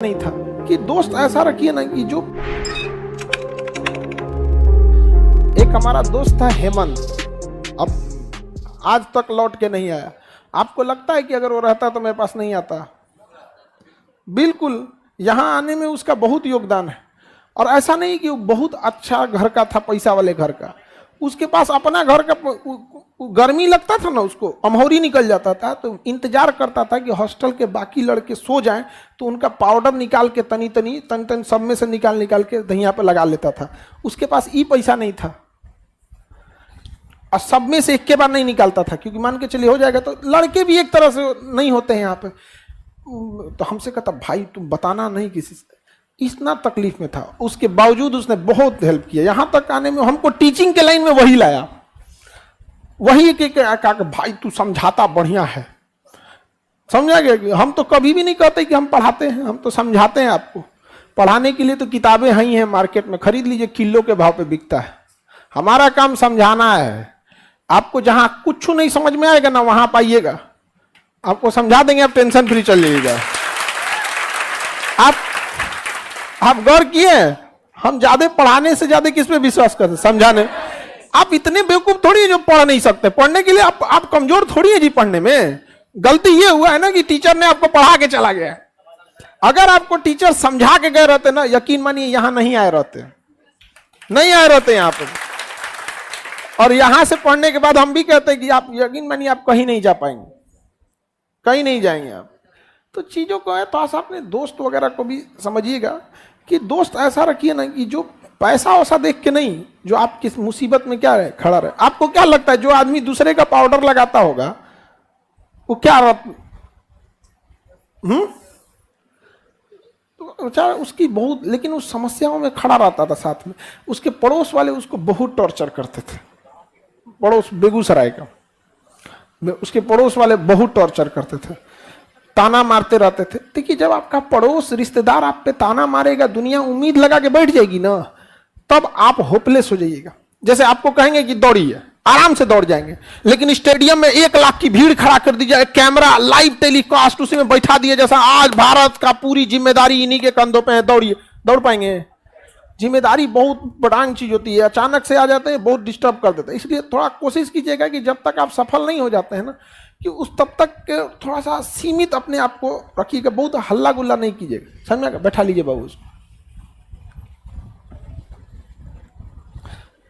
नहीं था कि दोस्त ऐसा रखिए ना कि जो एक हमारा दोस्त था हेमंत, अब आज तक लौट के नहीं आया। आपको लगता है कि अगर वो रहता तो मेरे पास नहीं आता? बिल्कुल, यहाँ आने में उसका बहुत योगदान है। और ऐसा नहीं कि वो बहुत अच्छा घर का था, पैसा वाले घर का, उसके पास अपना घर का गर्मी लगता था ना, उसको अमहौरी निकल जाता था तो इंतजार करता था कि हॉस्टल के बाकी लड़के सो जाएं तो उनका पाउडर निकाल के तन सब में से निकाल के दहिया पे लगा लेता था। उसके पास ई पैसा नहीं था और सब में से एक के बार नहीं निकालता था, क्योंकि मान के चलिए हो जाएगा तो लड़के भी एक तरह से नहीं होते हैं यहाँ पे। तो हमसे कहता भाई तुम बताना नहीं किसी से, इतना तकलीफ में था। उसके बावजूद उसने बहुत हेल्प किया, यहाँ तक आने में हमको टीचिंग के लाइन में वही लाया। वही कहा भाई तू समझाता बढ़िया है, समझा गया। हम तो कभी भी नहीं कहते कि हम पढ़ाते हैं, हम तो समझाते हैं आपको। पढ़ाने के लिए तो किताबें ही हैं मार्केट में, खरीद लीजिए, किलो के भाव पे बिकता है। हमारा काम समझाना है। आपको जहां कुछ नहीं समझ में आएगा ना वहां पाइएगा, आपको समझा देंगे, आप टेंशन फ्री चल जाइएगा। आप गौर किए, हम ज्यादा पढ़ाने से ज्यादा किस पे विश्वास करते? समझाने। आप इतने बेवकूफ थोड़ी है जो पढ़ नहीं सकते। पढ़ने के लिए आप कमजोर थोड़ी है जी। पढ़ने में गलती ये हुआ है ना कि टीचर ने आपको पढ़ा के चला गया। अगर आपको टीचर समझा के गए रहते ना, यकीन मानिए यहां नहीं आए रहते यहां पे। और यहां से पढ़ने के बाद हम भी कहते हैं कि आप यकीन मानिए आप कहीं नहीं जा पाएंगे, कहीं नहीं जाएंगे आप। तो चीजों को है तो अपने दोस्त वगैरह को भी समझिएगा कि दोस्त ऐसा रखिए ना कि जो पैसा वैसा देख के नहीं, जो आप किस मुसीबत में क्या रहे खड़ा रहे। आपको क्या लगता है जो आदमी दूसरे का पाउडर लगाता होगा वो क्या तो उसकी बहुत, लेकिन उस समस्याओं में खड़ा रहता था साथ में। उसके पड़ोस वाले उसको बहुत टॉर्चर करते थे। पड़ोस बेगूसराय का, उसके पड़ोस वाले बहुत टॉर्चर करते थे, ताना मारते रहते थे। देखिए जब आपका पड़ोस रिश्तेदार आप पे ताना मारेगा, दुनिया उम्मीद लगा के बैठ जाएगी ना, तब आप होपलेस हो जाइएगा। जैसे आपको कहेंगे कि दौड़िए, आराम से दौड़ जाएंगे, लेकिन स्टेडियम में 1 लाख की भीड़ खड़ा कर दी जाए, कैमरा लाइव टेलीकास्ट उसी में बैठा दिए, जैसा आज भारत का पूरी जिम्मेदारी इन्हीं के कंधों पे है, दौड़िए, दौड़ पाएंगे? जिम्मेदारी बहुत बड़ांग चीज होती है, अचानक से आ जाते हैं, बहुत डिस्टर्ब कर देते हैं। इसलिए थोड़ा कोशिश कीजिएगा कि जब तक आप सफल नहीं हो जाते हैं ना, कि उस तब तक थोड़ा सा सीमित अपने आप को रखिएगा। बहुत हल्ला गुल्ला नहीं कीजिएगा, समझा? बैठा लीजिए बाबू, उसको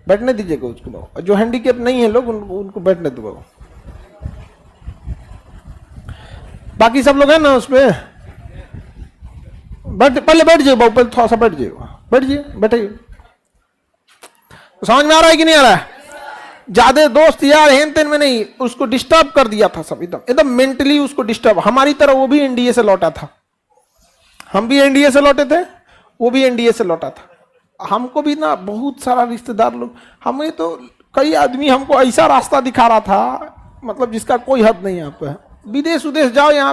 बैठने दीजिएगा उसको बाबू। जो हैंडीकेप नहीं है लोग उनको बैठने दो बाबू। बाकी सब लोग हैं ना उस पे पहले बैठ जाइए बाबू, पहले थोड़ा सा बैठ जाइए, बैठिए। समझ में आ रहा है कि नहीं आ रहा है? ज्यादा दोस्त यार हेन तेन में नहीं, उसको डिस्टर्ब कर दिया था सब, एकदम मेंटली उसको डिस्टर्ब। हमारी तरह वो भी एनडीए से लौटा था, हम भी एनडीए से लौटे थे, वो भी एनडीए से लौटा था। हमको भी ना बहुत सारा रिश्तेदार लोग, हमें तो कई आदमी हमको ऐसा रास्ता दिखा रहा था, मतलब जिसका कोई हद नहीं। यहाँ पे विदेश उदेश जाओ, यहाँ